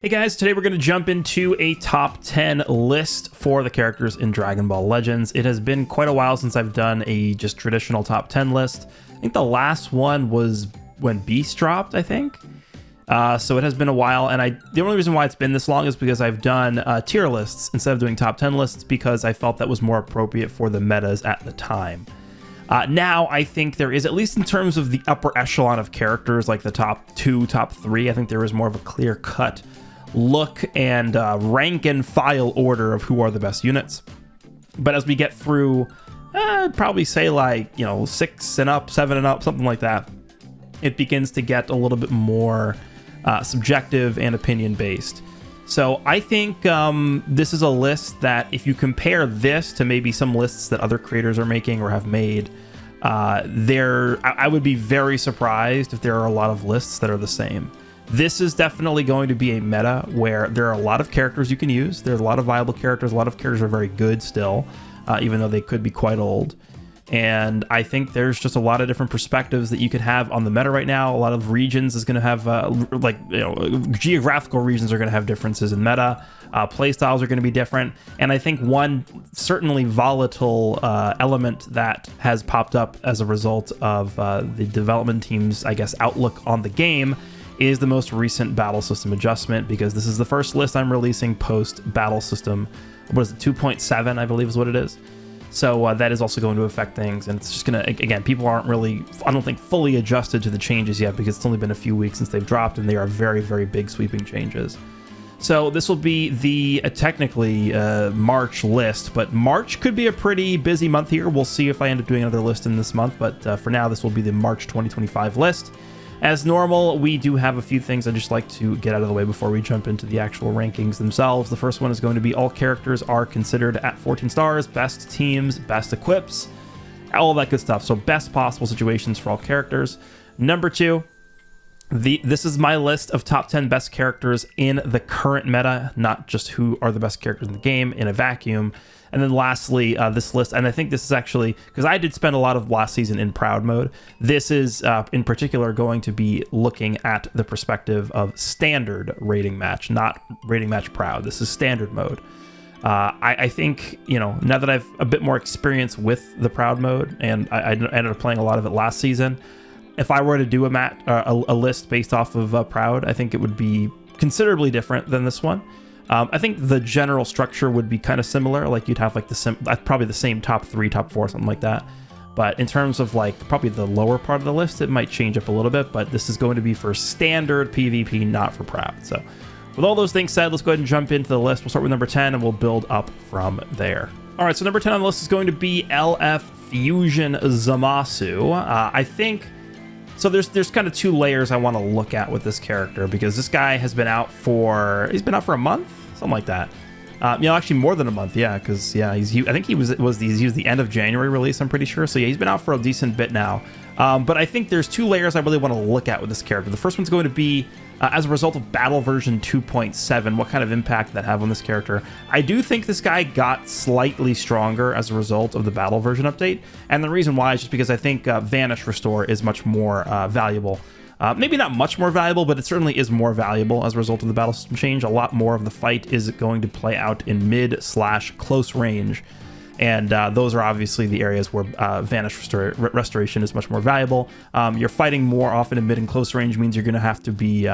Hey guys, today we're going to jump into a top 10 list for the characters in Dragon Ball Legends. It has been quite a while since I've done a just traditional top 10 list. I think the last one was when Beast dropped, I think. So it has been a while, and the only reason why it's been this long is because I've done tier lists instead of doing top 10 lists because I felt that was more appropriate for the metas at the time. Now, I think there is, at least in terms of the upper echelon of characters, like the top 2, top 3, I think there is more of a clear-cut look and rank and file order of who are the best units. But as we get through, I'd probably say like, 6 and up, 7 and up, something like that, it begins to get a little bit more subjective and opinion based. So I think this is a list that if you compare this to maybe some lists that other creators are making or have made, I would be very surprised if there are a lot of lists that are the same. This is definitely going to be a meta where there are a lot of characters you can use. There's a lot of viable characters. A lot of characters are very good still, even though they could be quite old. And I think there's just a lot of different perspectives that you could have on the meta right now. A lot of regions is going to have, geographical regions are going to have differences in meta. Playstyles are going to be different. And I think one certainly volatile element that has popped up as a result of the development team's, outlook on the game is the most recent battle system adjustment, because this is the first list I'm releasing post battle system. What is it, 2.7, I believe is what it is. So that is also going to affect things, and it's just gonna, again, people aren't really, I don't think, fully adjusted to the changes yet, because it's only been a few weeks since they've dropped, and they are very, very big sweeping changes. So this will be the technically March list, but March could be a pretty busy month here. We'll see if I end up doing another list in this month, but for now, this will be the March 2025 list. As normal, we do have a few things I'd just like to get out of the way before we jump into the actual rankings themselves. The first one is going to be all characters are considered at 14 stars, best teams, best equips, all that good stuff. So best possible situations for all characters. Number 2, this is my list of top 10 best characters in the current meta, not just who are the best characters in the game in a vacuum. And then lastly, this list, and I think this is actually, because I did spend a lot of last season in Proud mode, this is in particular going to be looking at the perspective of standard rating match, not rating match Proud. This is standard mode. I think, now that I've a bit more experience with the Proud mode, and I ended up playing a lot of it last season, if I were to do a list based off of Proud, I think it would be considerably different than this one. I think the general structure would be kind of similar. Like you'd have like probably the same top 3, top 4, something like that. But in terms of like probably the lower part of the list, it might change up a little bit. But this is going to be for standard PvP, not for Proud. So with all those things said, let's go ahead and jump into the list. We'll start with number 10 and we'll build up from there. All right, so number 10 on the list is going to be LF Fusion Zamasu. I think... So there's kind of 2 layers I want to look at with this character, because this guy has been out for a month, something like that. Actually more than a month, yeah, because I think he was the end of January release, I'm pretty sure. So yeah, he's been out for a decent bit now. But I think there's 2 layers I really want to look at with this character. The first one's going to be as a result of battle version 2.7, what kind of impact that have on this character. I do think this guy got slightly stronger as a result of the battle version update, and the reason why is just because I think Vanish Restore is much more valuable. Maybe not much more valuable, but it certainly is more valuable as a result of the battle system change. A lot more of the fight is going to play out in mid/close range, and those are obviously the areas where Vanish Restoration is much more valuable. You're fighting more often in mid and close range means you're going to have to be,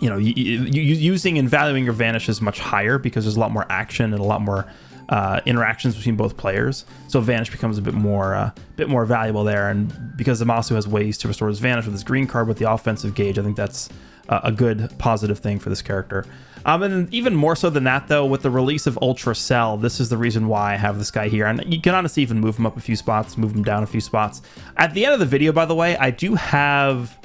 using and valuing your Vanishes much higher, because there's a lot more action and a lot more interactions between both players. So Vanish becomes a bit more valuable there, and because Zamasu has ways to restore his Vanish with his green card with the offensive gauge, I think that's a good positive thing for this character. And even more so than that, though, with the release of Ultra Cell, this is the reason why I have this guy here. And you can honestly even move him up a few spots, move him down a few spots. At the end of the video, by the way, I do have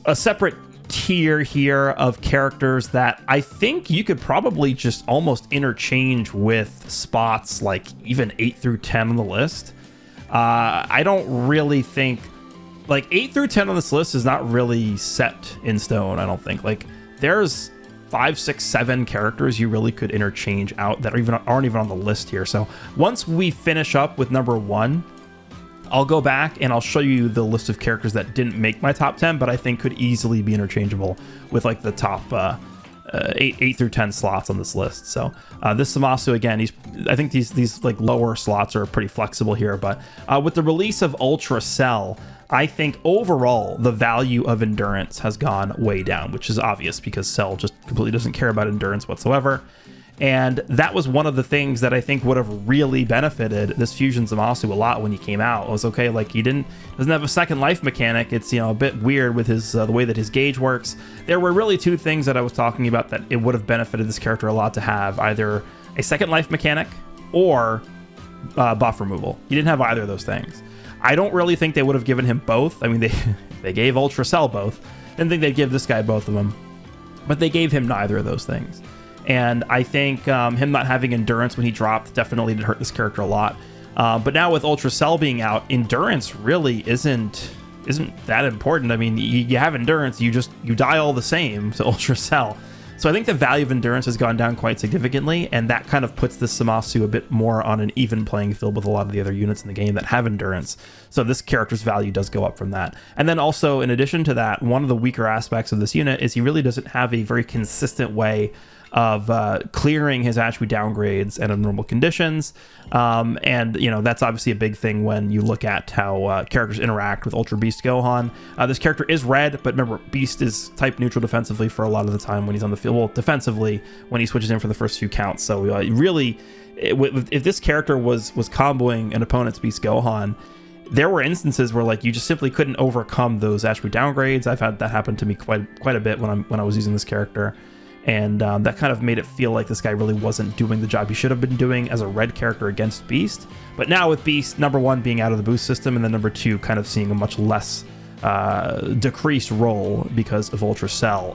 a separate tier here of characters that I think you could probably just almost interchange with spots like even 8 through 10 on the list. I don't really think, like, 8 through 10 on this list is not really set in stone, I don't think. Like, there's 5, 6, 7 characters you really could interchange out that aren't even on the list here. So once we finish up with number 1, I'll go back and I'll show you the list of characters that didn't make my top 10, but I think could easily be interchangeable with like the top 8 through 10 slots on this list. So this Zamasu, again, I think these like lower slots are pretty flexible here, but with the release of Ultra Cell, I think overall the value of endurance has gone way down, which is obvious because Cell just completely doesn't care about endurance whatsoever. And that was one of the things that I think would have really benefited this Fusion Zamasu a lot when he came out. It was okay, like he doesn't have a second life mechanic. It's, you know, a bit weird with his the way that his gauge works. There were really two things that I was talking about that it would have benefited this character a lot to have, either a second life mechanic or buff removal. He didn't have either of those things. I don't really think they would have given him both. I mean, they gave Ultra Cell both. Didn't think they'd give this guy both of them, but they gave him neither of those things. And I think him not having endurance when he dropped definitely did hurt this character a lot. But now with Ultra Cell being out, endurance really isn't that important. I mean, you have endurance, you die all the same to Ultra Cell. So I think the value of endurance has gone down quite significantly, and that kind of puts this Zamasu a bit more on an even playing field with a lot of the other units in the game that have endurance. So this character's value does go up from that. And then also, in addition to that, one of the weaker aspects of this unit is he really doesn't have a very consistent way of clearing his attribute downgrades and abnormal conditions. And, you know, that's obviously a big thing when you look at how characters interact with Ultra Beast Gohan. This character is red, but remember, Beast is type neutral defensively for a lot of the time when he's on the field. Well, defensively when he switches in for the first few counts. So really, if this character was comboing an opponent's Beast Gohan, there were instances where like you just simply couldn't overcome those attribute downgrades. I've had that happen to me quite a bit when I was using this character. And that kind of made it feel like this guy really wasn't doing the job he should have been doing as a red character against Beast. But now with Beast, number one, being out of the boost system, and then number two, kind of seeing a much less decreased role because of Ultra Cell,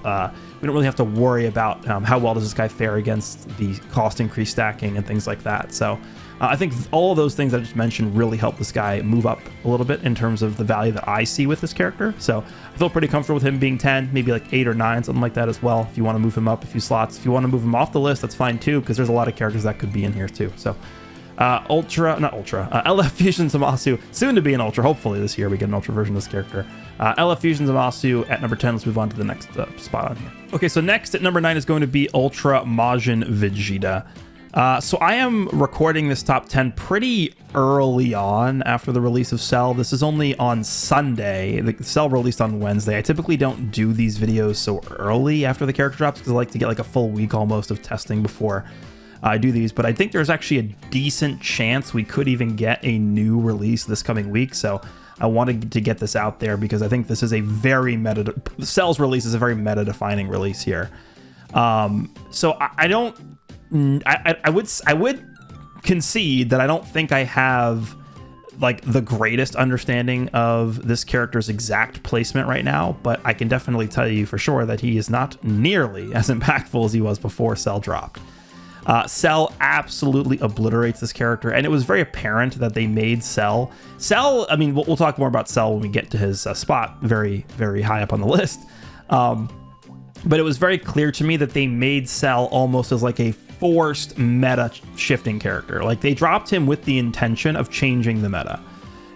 we don't really have to worry about how well does this guy fare against the cost increase stacking and things like that. So I think all of those things I just mentioned really help this guy move up a little bit in terms of the value that I see with this character. So I feel pretty comfortable with him being 10, maybe like 8 or 9, something like that as well. If you want to move him up a few slots, if you want to move him off the list, that's fine too, because there's a lot of characters that could be in here too. So LF Fusion Zamasu, soon to be an Ultra. Hopefully this year we get an Ultra version of this character. LF Fusion Zamasu at number 10. Let's move on to the next spot on here. Okay, so next at number 9 is going to be Ultra Majin Vegeta. So I am recording this top 10 pretty early on after the release of Cell. This is only on Sunday. The Cell released on Wednesday. I typically don't do these videos so early after the character drops because I like to get like a full week almost of testing before I do these. But I think there's actually a decent chance we could even get a new release this coming week. So I wanted to get this out there because I think this is a very Cell's release is a very meta-defining release here. So I would concede that I don't think I have like the greatest understanding of this character's exact placement right now, but I can definitely tell you for sure that he is not nearly as impactful as he was before Cell dropped. Cell absolutely obliterates this character, and it was very apparent that they made Cell, I mean, we'll talk more about Cell when we get to his spot very, very high up on the list. But it was very clear to me that they made Cell almost as like a forced meta shifting character. Like they dropped him with the intention of changing the meta.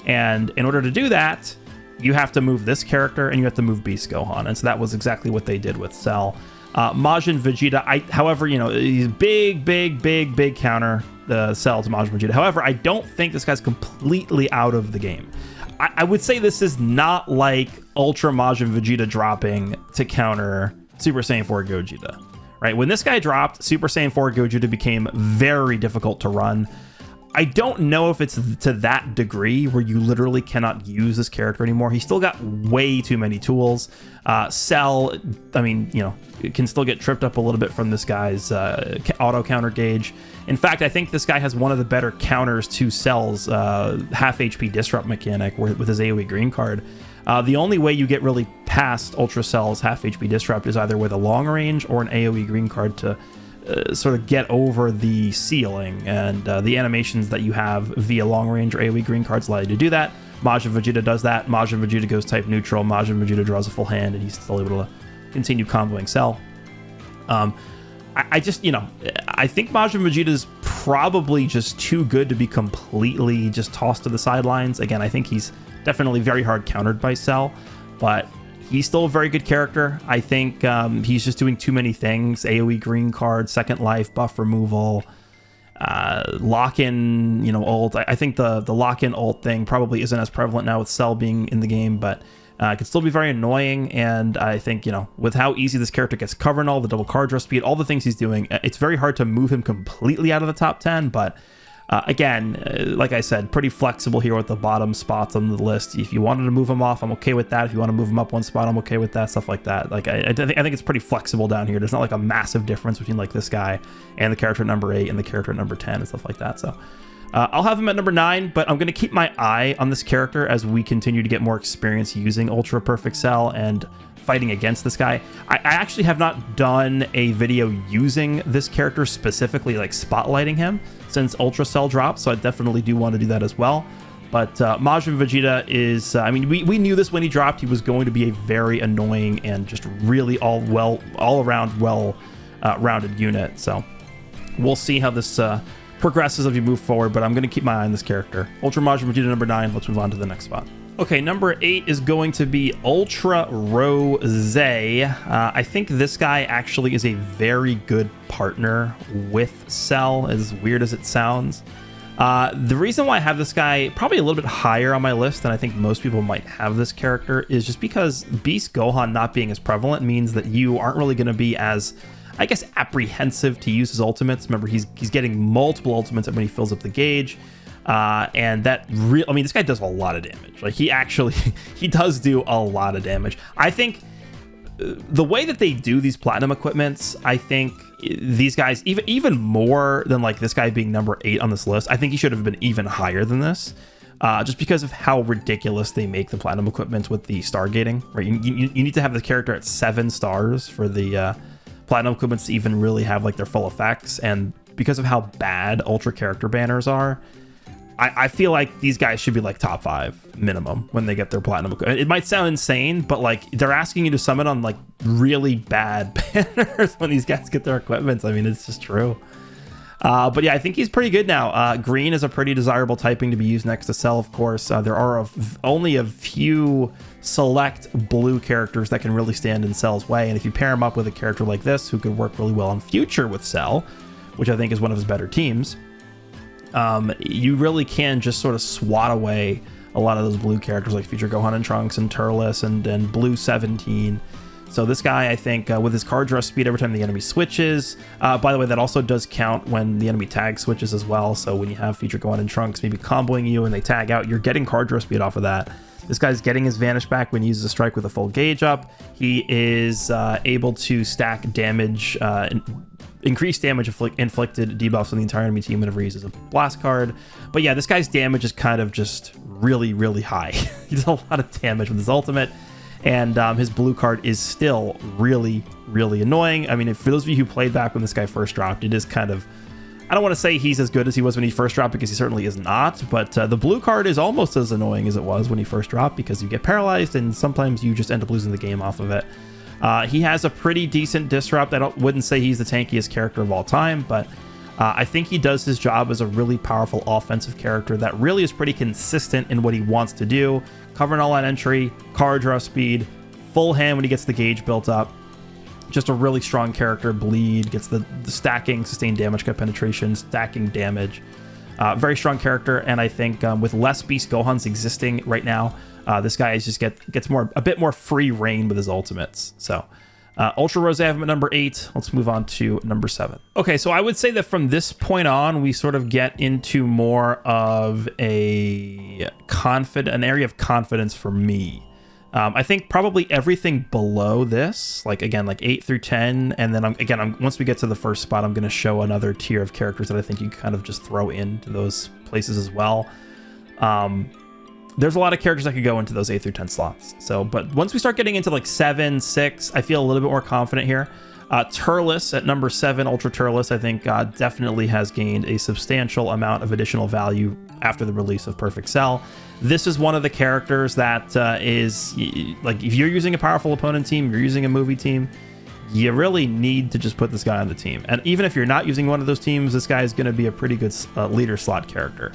And in order to do that, you have to move this character and you have to move Beast Gohan. And so that was exactly what they did with Cell. Majin Vegeta, however, you know, he's big counter, the Cell to Majin Vegeta. However, I don't think this guy's completely out of the game. I would say this is not like Ultra Majin Vegeta dropping to counter Super Saiyan 4 Gogeta. Right? When this guy dropped, Super Saiyan 4 Gogeta became very difficult to run. I don't know if it's to that degree where you literally cannot use this character anymore. He's still got way too many tools. Cell, I mean, you know, can still get tripped up a little bit from this guy's auto counter gauge. In fact, I think this guy has one of the better counters to Cell's half HP disrupt mechanic with his AoE green card. The only way you get really past Ultra Cell's half HP disrupt is either with a long range or an AoE green card to sort of get over the ceiling, and the animations that you have via long range or AoE green cards allow you to do that. Majin Vegeta does that. Majin Vegeta goes type neutral. Majin Vegeta draws a full hand, and he's still able to continue comboing Cell. I just, you know, I think Majin Vegeta is probably just too good to be completely just tossed to the sidelines. Again, I think he's definitely very hard countered by Cell, but he's still a very good character. I think he's just doing too many things. AoE green card, second life, buff removal, lock-in, ult. I think the lock-in ult thing probably isn't as prevalent now with Cell being in the game, but it can still be very annoying. And I think, with how easy this character gets covering all the double card draw speed, all the things he's doing, it's very hard to move him completely out of the top 10, but again, like I said, pretty flexible here with the bottom spots on the list. If you wanted to move him off, I'm okay with that. If you want to move him up one spot, I'm okay with that. Stuff like that. Like I think it's pretty flexible down here. There's not like a massive difference between like this guy and the character at number 8 and the character at number 10 and stuff like that. So I'll have him at number 9, but I'm going to keep my eye on this character as we continue to get more experience using Ultra Perfect Cell and fighting against this guy. I actually have not done a video using this character specifically, like spotlighting him, since Ultra Cell dropped, so I definitely do want to do that as well. But Majin Vegeta is, we knew this when he dropped. He was going to be a very annoying and just really all around well-rounded unit. So we'll see how this progresses as we move forward, but I'm going to keep my eye on this character. Ultra Majin Vegeta number 9. Let's move on to the next spot. Okay, number 8 is going to be Ultra Rose. I think this guy actually is a very good partner with Cell, as weird as it sounds. The reason why I have this guy probably a little bit higher on my list than I think most people might have this character is just because Beast Gohan not being as prevalent means that you aren't really going to be as, I guess, apprehensive to use his ultimates. Remember, he's getting multiple ultimates when he fills up the gauge. And that this guy does a lot of damage. Like he does do a lot of damage. I think the way that they do these platinum equipments, I think these guys, even more than like this guy being number 8 on this list, I think he should have been even higher than this. Just because of how ridiculous they make the platinum equipment with the stargating, right? You need to have the character at 7 stars for the platinum equipments to even really have like their full effects. And because of how bad ultra character banners are, I feel like these guys should be like top 5 minimum when they get their platinum equipment. It might sound insane, but like they're asking you to summon on like really bad banners when these guys get their equipments. I mean, it's just true. But yeah, I think he's pretty good now. Green is a pretty desirable typing to be used next to Cell, of course. There are only a few select blue characters that can really stand in Cell's way. And if you pair him up with a character like this, who could work really well in future with Cell, which I think is one of his better teams, you really can just sort of swat away a lot of those blue characters like Future Gohan and Trunks and Turles and Blue 17. So this guy, I think, with his card draw speed every time the enemy switches, by the way, that also does count when the enemy tag switches as well. So when you have Future Gohan and Trunks maybe comboing you and they tag out, you're getting card draw speed off of that. This guy's getting his Vanish back when he uses a strike with a full gauge up. He is able to stack damage, increased damage inflicted debuffs on the entire enemy team whenever he uses a blast card. But yeah, this guy's damage is kind of just really, really high. He does a lot of damage with his ultimate, and his blue card is still really, really annoying. I mean, for those of you who played back when this guy first dropped, it is kind of, I don't want to say he's as good as he was when he first dropped, because he certainly is not, but the blue card is almost as annoying as it was when he first dropped, because you get paralyzed and sometimes you just end up losing the game off of it. He has a pretty decent disrupt. I wouldn't say he's the tankiest character of all time, but I think he does his job as a really powerful offensive character that really is pretty consistent in what he wants to do. Covering all on entry, card draw speed, full hand when he gets the gauge built up. Just a really strong character. Bleed, gets the stacking, sustained damage, cut penetration, stacking damage. Very strong character, and I think with less Beast Gohans existing right now, this guy is just gets a bit more free reign with his ultimates. So Ultra Rose, I have him at number 8. Let's move on to number 7. Okay, so I would say that from this point on, we sort of get into more of an area of confidence for me. I think probably everything below this, like again, like 8 through 10, and then once we get to the first spot, I'm going to show another tier of characters that I think you can kind of just throw into those places as well. There's a lot of characters that could go into those 8 through 10 slots. So, but once we start getting into like 7, 6, I feel a little bit more confident here. Turles at number 7, Ultra Turles, I think definitely has gained a substantial amount of additional value after the release of Perfect Cell. This is one of the characters that is, like, if you're using a powerful opponent team, you're using a movie team, you really need to just put this guy on the team. And even if you're not using one of those teams, this guy is going to be a pretty good leader slot character.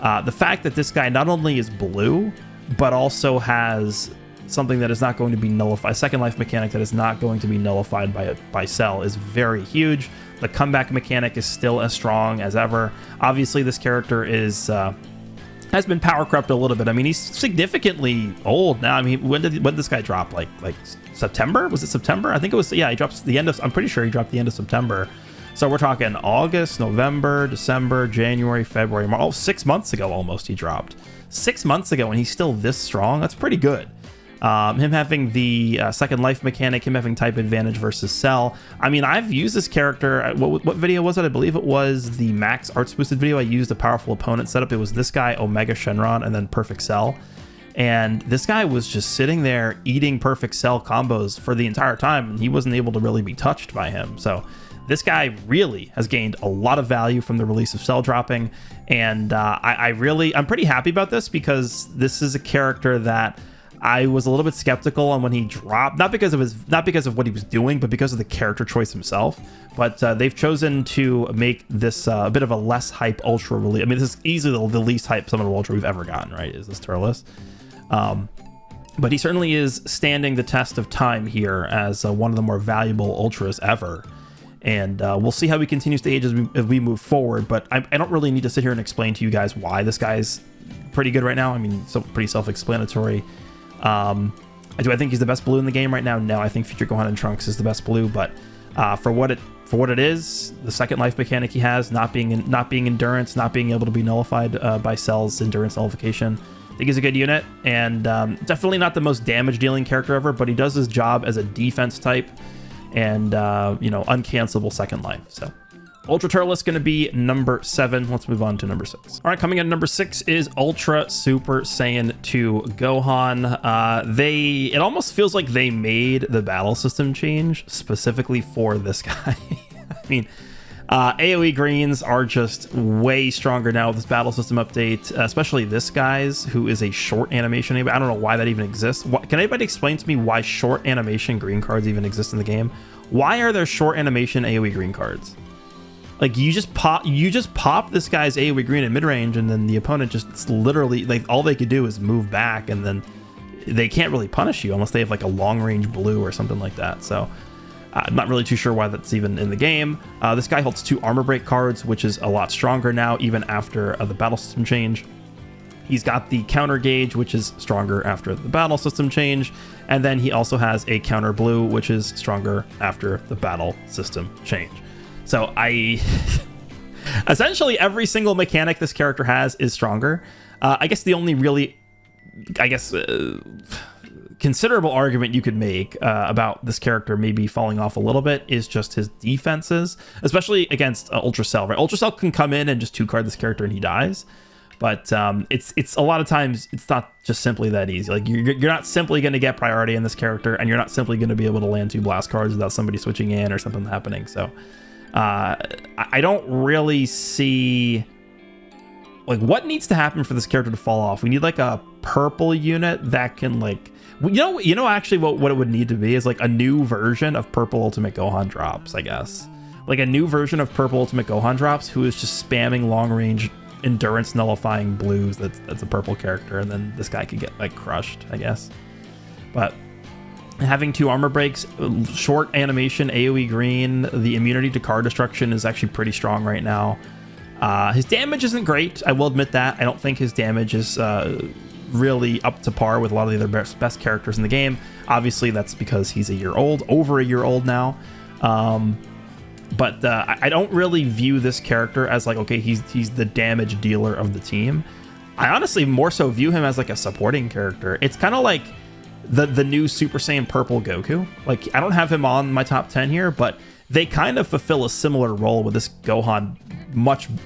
The fact that this guy not only is blue, but also has something that is not going to be nullified, second life mechanic that is not going to be nullified by Cell, is very huge. The comeback mechanic is still as strong as ever. Obviously, this character is has been power corrupted a little bit. I mean, he's significantly old now. I mean, when did this guy drop? Like September? Was it September? I think it was. Yeah, he drops the end of. I'm pretty sure he dropped the end of September. So we're talking August, November, December, January, February, March. 6 months ago almost he dropped. 6 months ago, and he's still this strong. That's pretty good. Him having the second life mechanic, him having type advantage versus Cell. I mean, I've used this character. What video was it? I believe it was the Max Arts Boosted video. I used a powerful opponent setup. It was this guy, Omega Shenron, and then Perfect Cell. And this guy was just sitting there eating Perfect Cell combos for the entire time, and he wasn't able to really be touched by him. So this guy really has gained a lot of value from the release of Cell dropping. And I'm pretty happy about this, because this is a character that I was a little bit skeptical on when he dropped, not because of what he was doing, but because of the character choice himself. But they've chosen to make this a bit of a less hype Ultra release. I mean, this is easily the least hype Summonable Ultra we've ever gotten, right? Is this Turles? But he certainly is standing the test of time here as one of the more valuable Ultras ever. And we'll see how he continues to age as we move forward. But I don't really need to sit here and explain to you guys why this guy's pretty good right now. I mean, so pretty self-explanatory. Do I think he's the best blue in the game right now? No, I think Future Gohan and Trunks is the best blue, but for what it is, the second life mechanic he has, not being endurance, not being able to be nullified by Cell's endurance nullification, I think he's a good unit, and definitely not the most damage dealing character ever, but he does his job as a defense type and uncancelable second life. So Ultra Turles going to be number 7. Let's move on to number 6. All right, coming in at number 6 is Ultra Super Saiyan 2 Gohan. It almost feels like they made the battle system change specifically for this guy. I mean, AoE greens are just way stronger now with this battle system update, especially this guy's, who is a short animation. I don't know why that even exists. Can anybody explain to me why short animation green cards even exist in the game? Why are there short animation AoE green cards? Like, you just pop this guy's AoE green in mid-range, and then the opponent just literally, like, all they could do is move back, and then they can't really punish you unless they have like a long-range blue or something like that. So I'm not really too sure why that's even in the game. This guy holds 2 armor break cards, which is a lot stronger now, even after the battle system change. He's got the counter gauge, which is stronger after the battle system change. And then he also has a counter blue, which is stronger after the battle system change. So essentially every single mechanic this character has is stronger. I guess the only really, considerable argument you could make about this character maybe falling off a little bit is just his defenses, especially against Ultra Cell, right? Ultra Cell can come in and just 2-card this character and he dies. But it's a lot of times it's not just simply that easy. Like, you're not simply going to get priority in this character, and you're not simply going to be able to land 2 blast cards without somebody switching in or something happening. So I don't really see, like, what needs to happen for this character to fall off. We need like a purple unit that can, like, actually what it would need to be is like a new version of Purple Ultimate Gohan drops, I guess. Like a new version of Purple Ultimate Gohan drops who is just spamming long range endurance nullifying blues. That's a purple character, and then this guy could get like crushed, I guess. But having 2 armor breaks, short animation, AoE green, the immunity to card destruction is actually pretty strong right now. His damage isn't great, I will admit that. I don't think his damage is really up to par with a lot of the other best characters in the game. Obviously, that's because he's over a year old now. But I don't really view this character as like, okay, he's the damage dealer of the team. I honestly more so view him as like a supporting character. It's kind of like the new Super Saiyan Purple Goku. Like, I don't have him on my top 10 here, but they kind of fulfill a similar role with this Gohan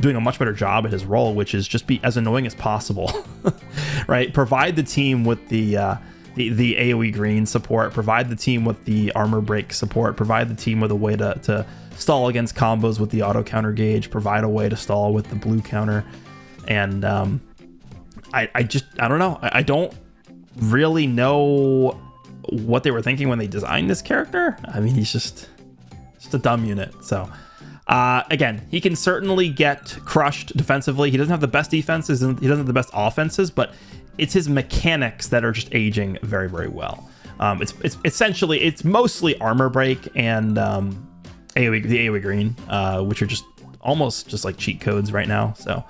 doing a much better job at his role, which is just be as annoying as possible, right? Provide the team with the AoE green support, provide the team with the armor break support, provide the team with a way to stall against combos with the auto counter gauge, provide a way to stall with the blue counter. And I don't know. I don't really know what they were thinking when they designed this character. I mean, he's just a dumb unit. So again, he can certainly get crushed defensively. He doesn't have the best defenses and he doesn't have the best offenses, but it's his mechanics that are just aging very, very well. It's essentially, it's mostly armor break and the AoE green, which are just almost just like cheat codes right now. So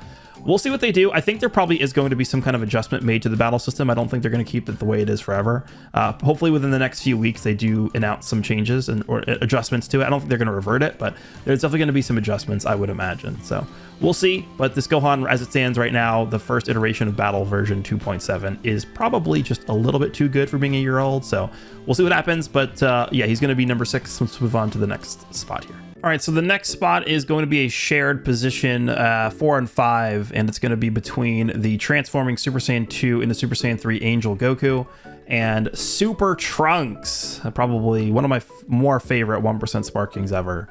we'll see what they do. I think there probably is going to be some kind of adjustment made to the battle system. I don't think they're going to keep it the way it is forever. Hopefully within the next few weeks, they do announce some changes or adjustments to it. I don't think they're going to revert it, but there's definitely going to be some adjustments, I would imagine. So we'll see. But this Gohan, as it stands right now, the first iteration of Battle version 2.7 is probably just a little bit too good for being a year old. So we'll see what happens. But yeah, he's going to be number 6. Let's move on to the next spot here. All right, so the next spot is going to be a shared position, 4 and 5, and it's going to be between the transforming Super Saiyan 2 into Super Saiyan 3 Angel Goku and Super Trunks, probably one of my more favorite 1% Sparkings ever.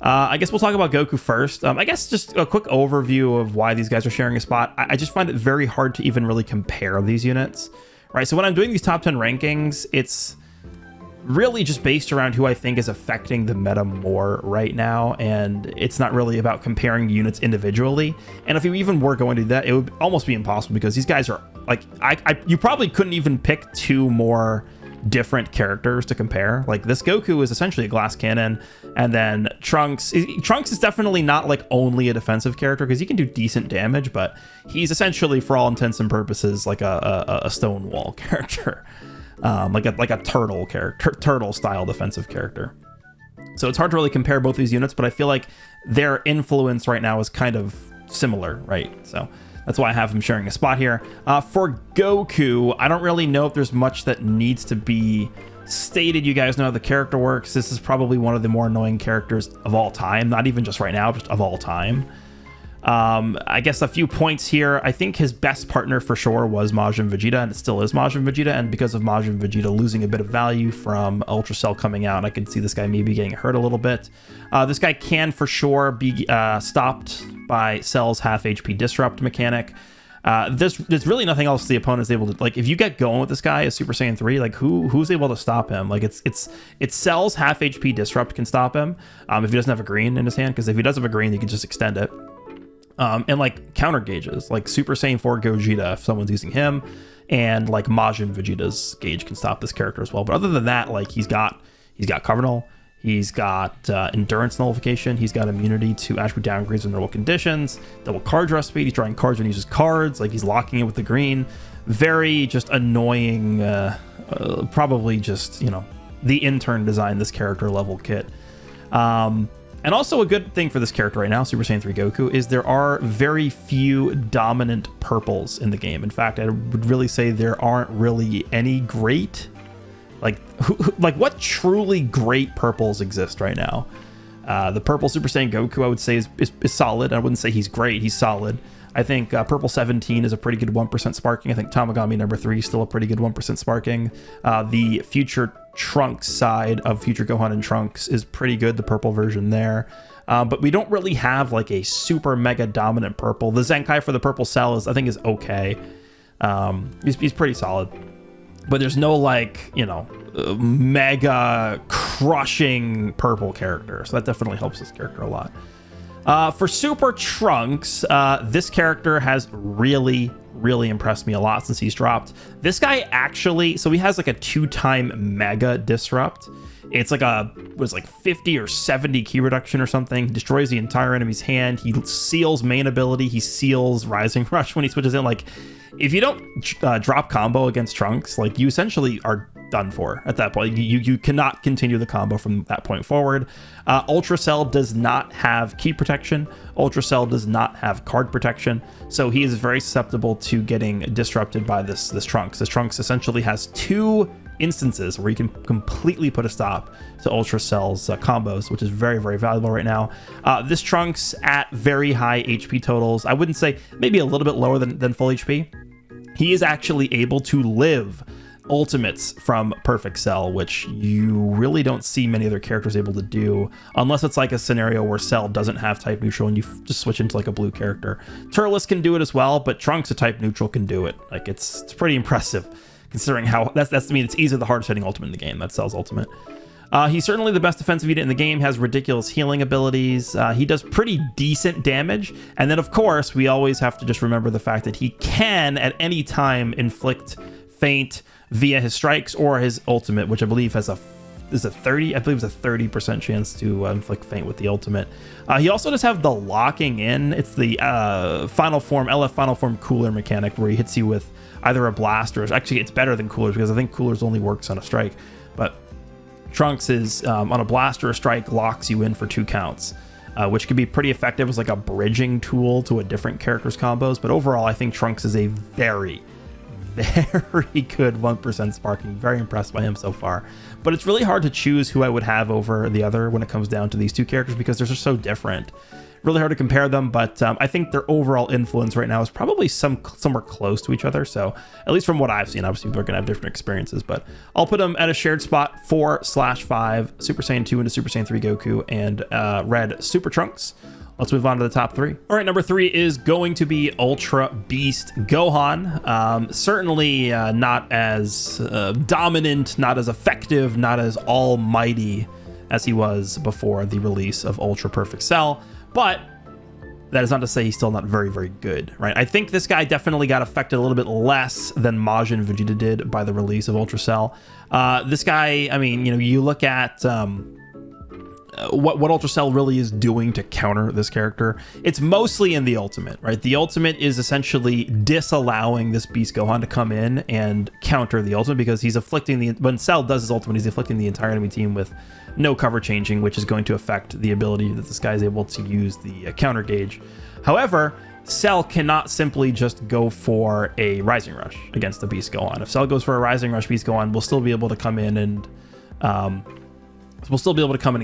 I guess we'll talk about Goku first. I guess just a quick overview of why these guys are sharing a spot. I just find it very hard to even really compare these units. Right, so when I'm doing these top 10 rankings, it's really just based around who I think is affecting the meta more right now, and it's not really about comparing units individually. And if you even were going to do that, it would almost be impossible because these guys are like, you probably couldn't even pick 2 more different characters to compare. Like this Goku is essentially a glass cannon, and then Trunks is definitely not like only a defensive character because he can do decent damage, but he's essentially for all intents and purposes like a Stonewall character. Like a turtle style defensive character. So it's hard to really compare both these units, but I feel like their influence right now is kind of similar, right? So that's why I have him sharing a spot here. For Goku, I don't really know if there's much that needs to be stated. You guys know how the character works. This is probably one of the more annoying characters of all time, not even just right now, just of all time. I guess a few points here. I think his best partner for sure was Majin Vegeta, and it still is Majin Vegeta. And because of Majin Vegeta losing a bit of value from Ultra Cell coming out, I can see this guy maybe getting hurt a little bit. This guy can for sure be stopped by Cell's half HP disrupt mechanic. There's really nothing else the opponent's able to, like, if you get going with this guy as Super Saiyan 3, like who's able to stop him? Like it's Cell's half HP disrupt can stop him if he doesn't have a green in his hand, because if he does have a green, he can just extend it. And like counter gauges, like Super Saiyan 4 Gogeta, if someone's using him, and like Majin Vegeta's gauge can stop this character as well. But other than that, like he's got Covenant, he's got endurance nullification, he's got immunity to attribute downgrades in normal conditions, double card draw speed, he's drawing cards when he uses cards, like he's locking it with the green. Very just annoying, probably just, you know, the intern designed this character level kit. And also a good thing for this character right now, Super Saiyan 3 Goku, is there are very few dominant purples in the game. In fact, I would really say there aren't really any great, like what truly great purples exist right now. The purple Super Saiyan Goku, I would say, is solid. I wouldn't say he's great. He's solid. I think purple 17 is a pretty good 1% sparking. I think Tamagami number 3 is still a pretty good 1% sparking. The future Trunks side of Future Gohan and Trunks is pretty good, the purple version there. But we don't really have like a super mega dominant purple. The Zenkai for the purple Cell is, I think, is okay. He's pretty solid. But there's no like, you know, mega crushing purple character. So that definitely helps this character a lot. For Super Trunks, this character has really impressed me a lot since he's dropped. This guy actually, so he has like a 2-time mega disrupt. It's like like 50 or 70 key reduction or something. Destroys the entire enemy's hand. He seals main ability. He seals Rising Rush when he switches in. Like, if you don't drop combo against Trunks, like you essentially are done for at that point. You cannot continue the combo from that point forward. Ultra Cell does not have key protection. Ultra Cell does not have card protection, so he is very susceptible to getting disrupted by this Trunks. This Trunks essentially has 2 instances where you can completely put a stop to Ultra Cell's combos, which is very valuable right now. This Trunks at very high HP totals, I wouldn't say, maybe a little bit lower than full HP. He is actually able to live ultimates from Perfect Cell, which you really don't see many other characters able to do, unless it's like a scenario where Cell doesn't have type neutral and you just switch into like a blue character. Turles can do it as well, but Trunks, a type neutral, can do it. Like it's pretty impressive considering how that's to me, it's easily the hardest hitting ultimate in the game. That Cell's ultimate. He's certainly the best defensive unit in the game, has ridiculous healing abilities. He does pretty decent damage. And then, of course, we always have to just remember the fact that he can, at any time, inflict feint via his strikes or his ultimate, which I believe has a 30% chance to inflict feint with the ultimate. He also does have the locking in. It's the LF final form cooler mechanic, where he hits you with either a blast or actually it's better than coolers, because I think coolers only works on a strike, but Trunks is on a blast or a strike, locks you in for 2 counts, which can be pretty effective as like a bridging tool to a different character's combos. But overall, I think Trunks is a very good 1% sparking. Very impressed by him so far. But it's really hard to choose who I would have over the other when it comes down to these two characters, because they're just so different. Really hard to compare them, but I think their overall influence right now is probably somewhere close to each other. So at least from what I've seen, obviously people are gonna have different experiences, but I'll put them at a shared spot 4/5 Super Saiyan 2 into Super Saiyan 3 Goku and Red Super Trunks. Let's move on to the top 3. All right, number 3 is going to be Ultra Beast Gohan. Certainly not as dominant, not as effective, not as almighty as he was before the release of Ultra Perfect Cell. But that is not to say he's still not very, very good, right? I think this guy definitely got affected a little bit less than Majin Vegeta did by the release of Ultra Cell. This guy, I mean, you look at what Ultra Cell really is doing to counter this character. It's mostly in the ultimate, right? The ultimate is essentially disallowing this Beast Gohan to come in and counter the ultimate, because he's afflicting when Cell does his ultimate, he's afflicting the entire enemy team with no cover changing, which is going to affect the ability that this guy is able to use the counter gauge. However, Cell cannot simply just go for a Rising Rush against the Beast Gohan. If Cell goes for a Rising Rush, Beast Gohan will still be able to come in and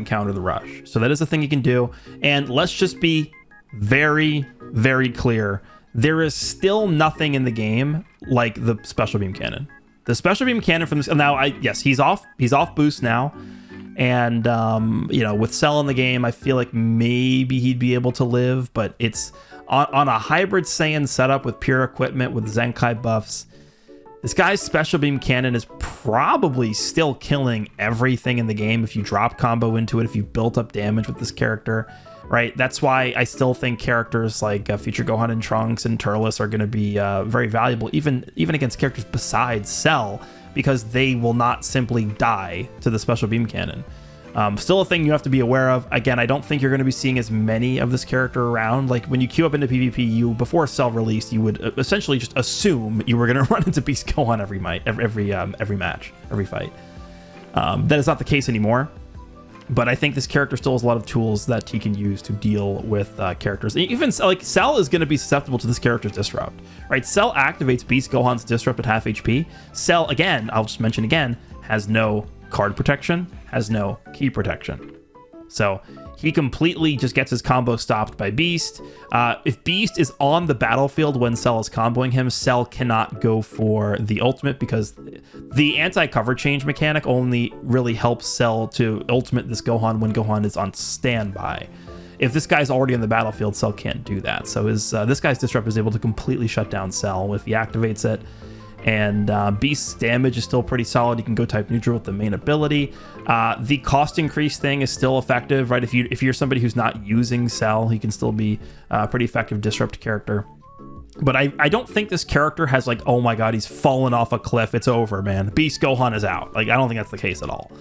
counter the rush. So that is a thing you can do. And let's just be very, very clear. There is still nothing in the game like the Special Beam Cannon. The Special Beam Cannon from this now, yes, he's off boost now. And with Cell in the game, I feel like maybe he'd be able to live, but it's on a hybrid Saiyan setup with pure equipment with Zenkai buffs. This guy's Special Beam Cannon is probably still killing everything in the game if you drop combo into it, if you built up damage with this character, right? That's why I still think characters like Future Gohan and Trunks and Turles are going to be very valuable, even against characters besides Cell, because they will not simply die to the Special Beam Cannon. Still a thing you have to be aware of. Again, I don't think you're going to be seeing as many of this character around. Like when you queue up into PvP, before Cell released, you would essentially just assume you were going to run into Beast Gohan every match, every fight. That is not the case anymore. But I think this character still has a lot of tools that he can use to deal with characters. Even like Cell is going to be susceptible to this character's disrupt, right? Cell activates Beast Gohan's disrupt at half HP. Cell, again, I'll just mention again, has no card protection, has no key protection. So he completely just gets his combo stopped by Beast. If Beast is on the battlefield when Cell is comboing him, Cell cannot go for the ultimate, because the anti-cover change mechanic only really helps Cell to ultimate this Gohan when Gohan is on standby. If this guy's already on the battlefield, Cell can't do that. So this guy's disrupt is able to completely shut down Cell if he activates it. And Beast's damage is still pretty solid. You can go type neutral with the main ability. The cost increase thing is still effective, right? If you're somebody who's not using Cell, he can still be a pretty effective disrupt character. But I don't think this character has like, oh my god, he's fallen off a cliff, it's over, man. Beast Gohan is out. Like, I don't think that's the case at all.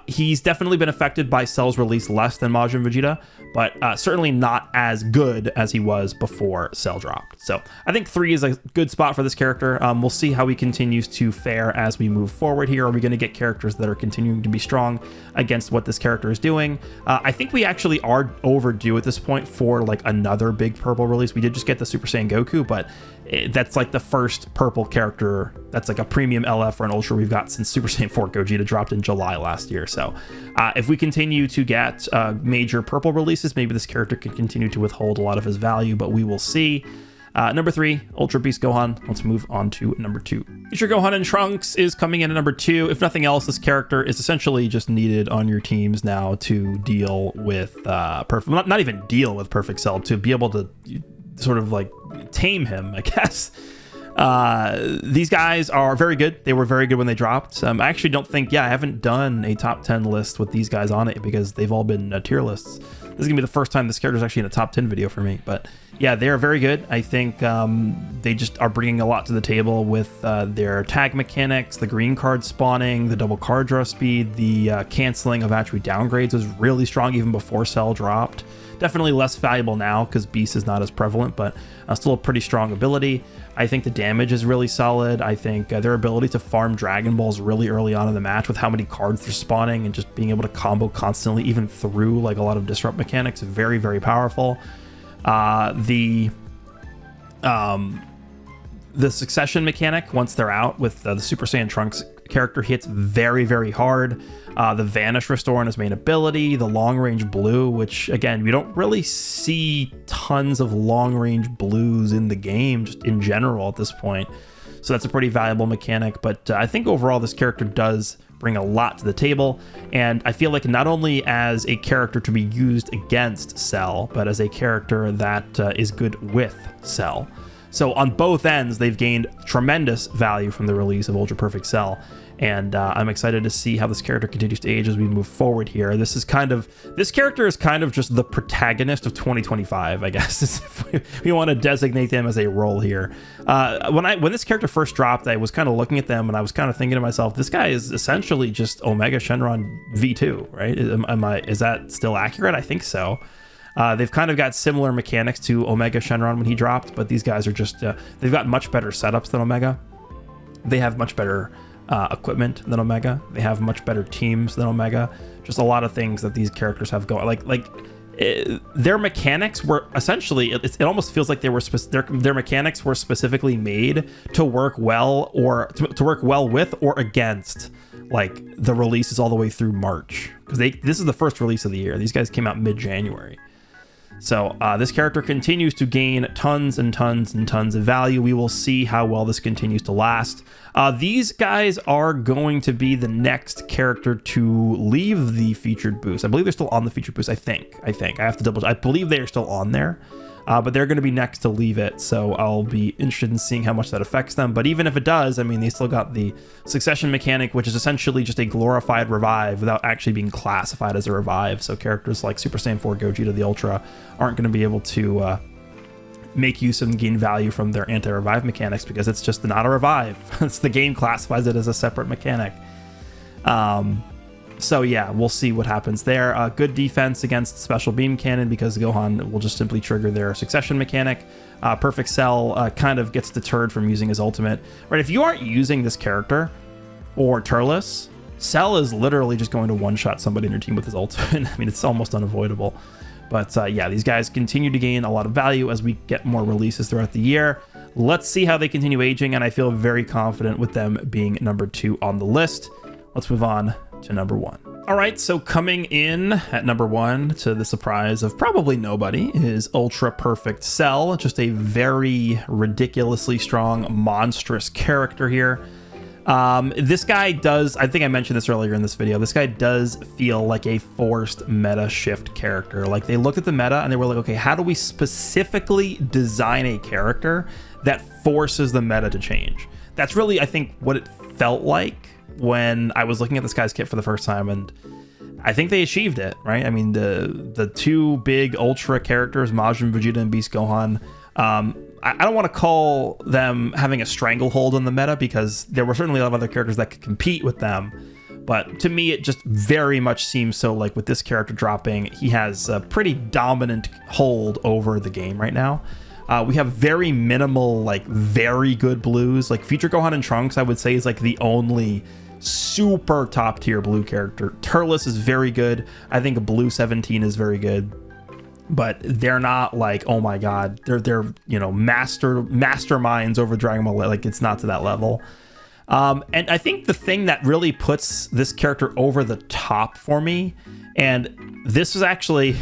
He's definitely been affected by Cell's release less than Majin Vegeta, but certainly not as good as he was before Cell dropped. So I think 3 is a good spot for this character. We'll see how he continues to fare as we move forward here. Are we going to get characters that are continuing to be strong against what this character is doing? I think we actually are overdue at this point for like another big purple release. We did just get the Super Saiyan Goku, but that's like the first purple character that's like a premium LF or an Ultra we've got since Super Saiyan 4 Gogeta dropped in July last year. So if we continue to get major purple releases, maybe this character can continue to withhold a lot of his value, but we will see. Number 3, Ultra Beast Gohan. Let's move on to number 2. Future Gohan and Trunks is coming in at number 2. If nothing else, this character is essentially just needed on your teams now to deal with not even deal with Perfect Cell, to be able to sort of like tame him, I guess. These guys are very good. They were very good when they dropped. I actually don't think, I haven't done a top 10 list with these guys on it because they've all been tier lists. This is gonna be the first time this character is actually in a top 10 video for me. But yeah, they are very good. I think they just are bringing a lot to the table with their tag mechanics, the green card spawning, the double card draw speed, the canceling of attribute downgrades was really strong even before Cell dropped. Definitely less valuable now because Beast is not as prevalent, but still a pretty strong ability. I think the damage is really solid. I think their ability to farm Dragon Balls really early on in the match with how many cards they're spawning and just being able to combo constantly, even through like a lot of disrupt mechanics, very, very powerful. The succession mechanic, once they're out with the Super Saiyan Trunks character, hits very, very hard. The Vanish Restore on his main ability, the long range blue, which again, we don't really see tons of long range blues in the game just in general at this point. So that's a pretty valuable mechanic, but I think overall this character does bring a lot to the table, and I feel like not only as a character to be used against Cell, but as a character that is good with Cell. So on both ends, they've gained tremendous value from the release of Ultra Perfect Cell, and I'm excited to see how this character continues to age as we move forward here. This character is kind of just the protagonist of 2025, I guess, if we want to designate them as a role here. When this character first dropped, I was kind of looking at them and I was kind of thinking to myself, this guy is essentially just Omega Shenron V2, right? Is that still accurate? I think so. They've kind of got similar mechanics to Omega Shenron when he dropped, but these guys are just, they've got much better setups than Omega. They have much better equipment than Omega. They have much better teams than Omega. Just a lot of things that these characters have going. Their mechanics were essentially, it almost feels like their mechanics were specifically made to work well or to work well with or against like the releases all the way through March, because this is the first release of the year. These guys came out mid-January. So this character continues to gain tons and tons and tons of value. We will see how well this continues to last. These guys are going to be the next character to leave the featured boost. I believe they're still on the featured boost. I think. I have to double check. I believe they are still on there. But they're going to be next to leave it, so I'll be interested in seeing how much that affects them. But even if it does, I mean, they still got the succession mechanic, which is essentially just a glorified revive without actually being classified as a revive. So characters like Super Saiyan 4 Gogeta the Ultra aren't going to be able to make use and gain value from their anti-revive mechanics because it's just not a revive. It's the game classifies it as a separate mechanic. So yeah, we'll see what happens there. Good defense against Special Beam Cannon because Gohan will just simply trigger their succession mechanic. Perfect Cell kind of gets deterred from using his ultimate. Right, if you aren't using this character or Turles, Cell is literally just going to one-shot somebody in your team with his ultimate. I mean, it's almost unavoidable. But yeah, these guys continue to gain a lot of value as we get more releases throughout the year. Let's see how they continue aging, and I feel very confident with them being number 2 on the list. Let's move on to number 1. All right, so coming in at number 1, to the surprise of probably nobody, is Ultra Perfect Cell. Just a very ridiculously strong, monstrous character here. This guy does, I think I mentioned this earlier in this video, this guy does feel like a forced meta shift character. Like, they looked at the meta and they were like, okay, how do we specifically design a character that forces the meta to change? That's really, I think, what it felt like when I was looking at this guy's kit for the first time, and I think they achieved it, right? I mean, the two big Ultra characters, Majin Vegeta and Beast Gohan, I don't want to call them having a stranglehold on the meta because there were certainly a lot of other characters that could compete with them. But to me, it just very much seems so like with this character dropping, he has a pretty dominant hold over the game right now. We have very minimal, like very good blues. Like Future Gohan and Trunks, I would say, is like the only super top tier blue character. Turles is very good. I think Blue 17 is very good. But they're not like, oh my god, they're you know, masterminds over Dragon Ball. Like, it's not to that level. And I think the thing that really puts this character over the top for me, and this is actually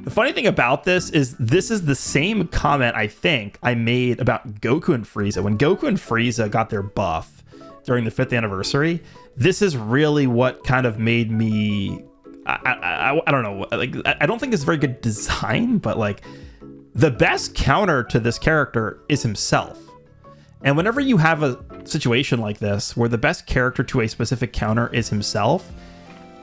the funny thing about this is the same comment I think I made about Goku and Frieza. When Goku and Frieza got their buff during the 5th anniversary, this is really what kind of made me, I don't know, like, I don't think it's very good design, but like the best counter to this character is himself. And whenever you have a situation like this where the best character to a specific counter is himself,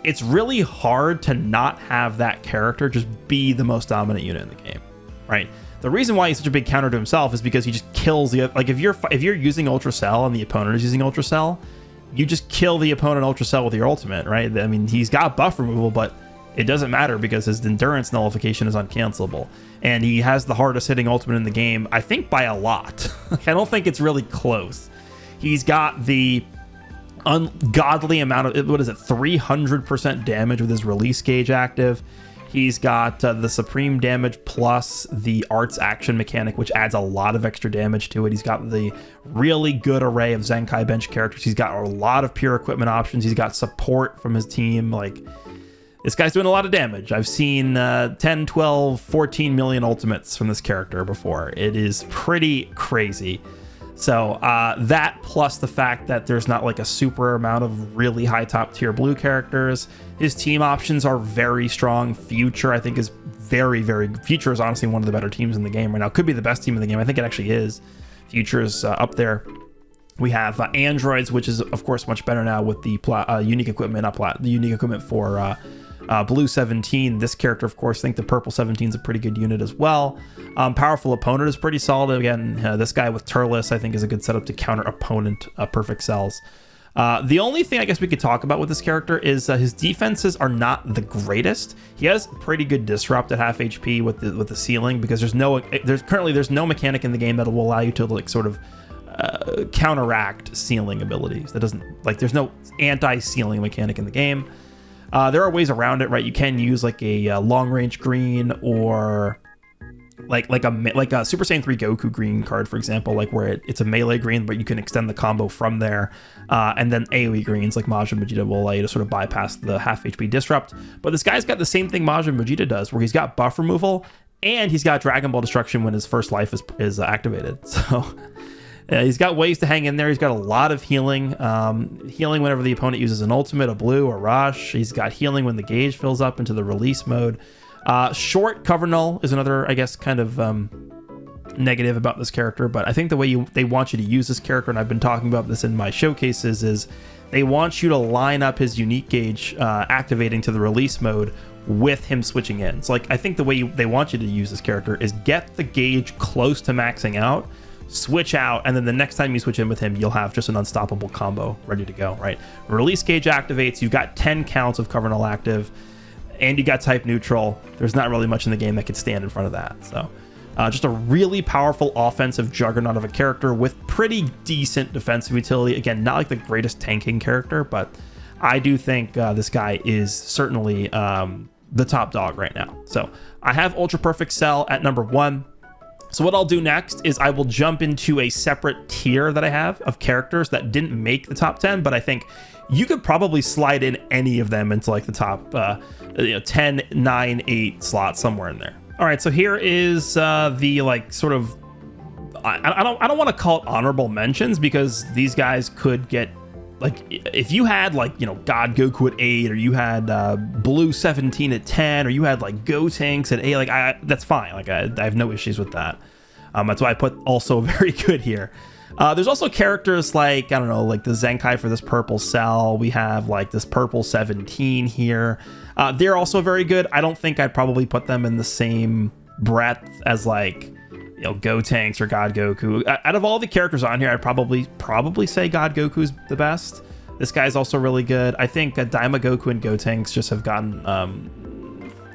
it's really hard to not have that character just be the most dominant unit in the game, right? The reason why he's such a big counter to himself is because he just kills the, like, if you're using Ultra Cell and the opponent is using Ultra Cell, you just kill the opponent Ultra Cell with your ultimate, right? I mean, he's got buff removal, but it doesn't matter because his endurance nullification is uncancelable. And he has the hardest hitting ultimate in the game, I think by a lot. I don't think it's really close. He's got the ungodly amount of, what is it, 300% damage with his release gauge active. He's got the supreme damage plus the arts action mechanic, which adds a lot of extra damage to it. He's got the really good array of Zenkai bench characters. He's got a lot of pure equipment options. He's got support from his team. Like, this guy's doing a lot of damage. I've seen 10, 12, 14 million ultimates from this character before. It is pretty crazy. So that plus the fact that there's not like a super amount of really high top tier blue characters. His team options are very strong. Future, I think, is very, very... Future is honestly one of the better teams in the game right now. Could be the best team in the game. I think it actually is. Future is up there. We have androids, which is, of course, much better now with the unique equipment, the unique equipment for blue 17. This character, of course, I think the purple 17 is a pretty good unit as well. Powerful opponent is pretty solid. Again, this guy with Turles, I think, is a good setup to counter opponent perfect cells. The only thing I guess we could talk about with this character is his defenses are not the greatest. He has pretty good disrupt at half HP with the ceiling, because there's no mechanic in the game that will allow you to like sort of counteract ceiling abilities. That doesn't, like, there's no anti-ceiling mechanic in the game. There are ways around it, right? You can use like a long range green, or like a Super Saiyan 3 Goku green card, for example, like where it's a melee green, but you can extend the combo from there. And then AoE greens like Majin Vegeta will allow you to sort of bypass the half HP disrupt. But this guy's got the same thing Majin Vegeta does, where he's got buff removal and he's got Dragon Ball destruction when his first life is activated. So he's got ways to hang in there. He's got a lot of healing. Healing whenever the opponent uses an ultimate, a blue, or rush. He's got healing when the gauge fills up into the release mode. Short cover null is another, I guess, kind of negative about this character, but I think the way they want you to use this character, and I've been talking about this in my showcases, is they want you to line up his unique gauge activating to the release mode with him switching in. So, like, I think the way they want you to use this character is get the gauge close to maxing out, switch out, and then the next time you switch in with him, you'll have just an unstoppable combo ready to go, right? Release gauge activates, you've got 10 counts of cover null active, and you got type neutral. There's not really much in the game that could stand in front of that. So just a really powerful offensive juggernaut of a character with pretty decent defensive utility. Again, not like the greatest tanking character, but I do think this guy is certainly the top dog right now. So I have Ultra Perfect Cell at number 1. So what I'll do next is I will jump into a separate tier that I have of characters that didn't make the top 10, but I think you could probably slide in any of them into like the top 10, 9, 8 slots, somewhere in there. All right, so here is the like sort of, I don't want to call it honorable mentions, because these guys could get, like, if you had like, you know, God Goku at 8, or you had Blue 17 at 10, or you had like Gotenks at 8, like that's fine. Like I have no issues with that. That's why I put also very good here. There's also characters like, I don't know, like the Zenkai for this purple cell. We have like this purple 17 here. They're also very good. I don't think I'd probably put them in the same breadth as like, you know, Gotenks or God Goku. Out of all the characters on here, I'd probably say God Goku's the best. This guy's also really good. I think Daima Goku and Gotenks just have gotten, I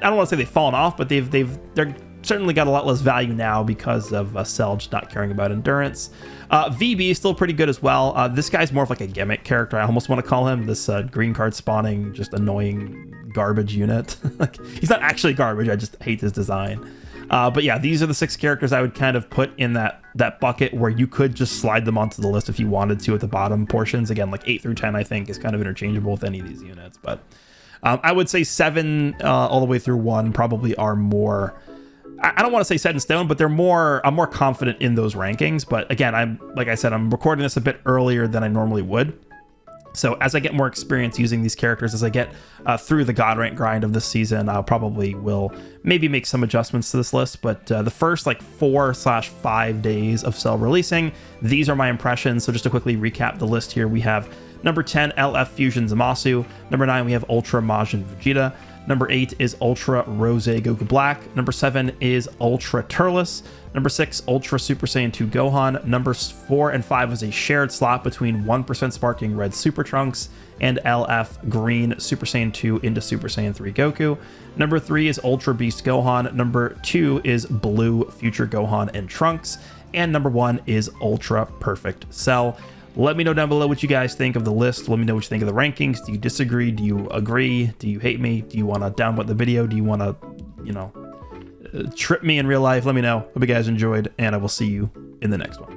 don't want to say they've fallen off, but they're certainly got a lot less value now because of Cell just not caring about endurance. VB is still pretty good as well. This guy's more of like a gimmick character, I almost want to call him. This green card spawning, just annoying garbage unit. Like, he's not actually garbage, I just hate his design. But yeah, these are the 6 characters I would kind of put in that bucket where you could just slide them onto the list if you wanted to at the bottom portions. Again, like 8 through 10, I think, is kind of interchangeable with any of these units. But I would say 7 all the way through 1 probably are more... I don't want to say set in stone, but I'm more confident in those rankings. But again, like I said, I'm recording this a bit earlier than I normally would. So as I get more experience using these characters, as I get through the God rank grind of this season, I'll probably will maybe make some adjustments to this list. But the first like 4/5 days of Cell releasing, these are my impressions. So just to quickly recap the list here, we have number 10, LF Fusion Zamasu. Number 9, we have Ultra Majin Vegeta. Number 8 is Ultra Rose Goku Black. Number 7 is Ultra Turles. Number 6, Ultra Super Saiyan 2 Gohan. Numbers 4 and 5 was a shared slot between 1% Sparking Red Super Trunks and LF Green Super Saiyan 2 into Super Saiyan 3 Goku. Number 3 is Ultra Beast Gohan. Number 2 is Blue Future Gohan and Trunks. And number 1 is Ultra Perfect Cell. Let me know down below what you guys think of the list. Let me know what you think of the rankings. Do you disagree? Do you agree? Do you hate me? Do you want to downvote the video? Do you want to, trip me in real life? Let me know. Hope you guys enjoyed, and I will see you in the next one.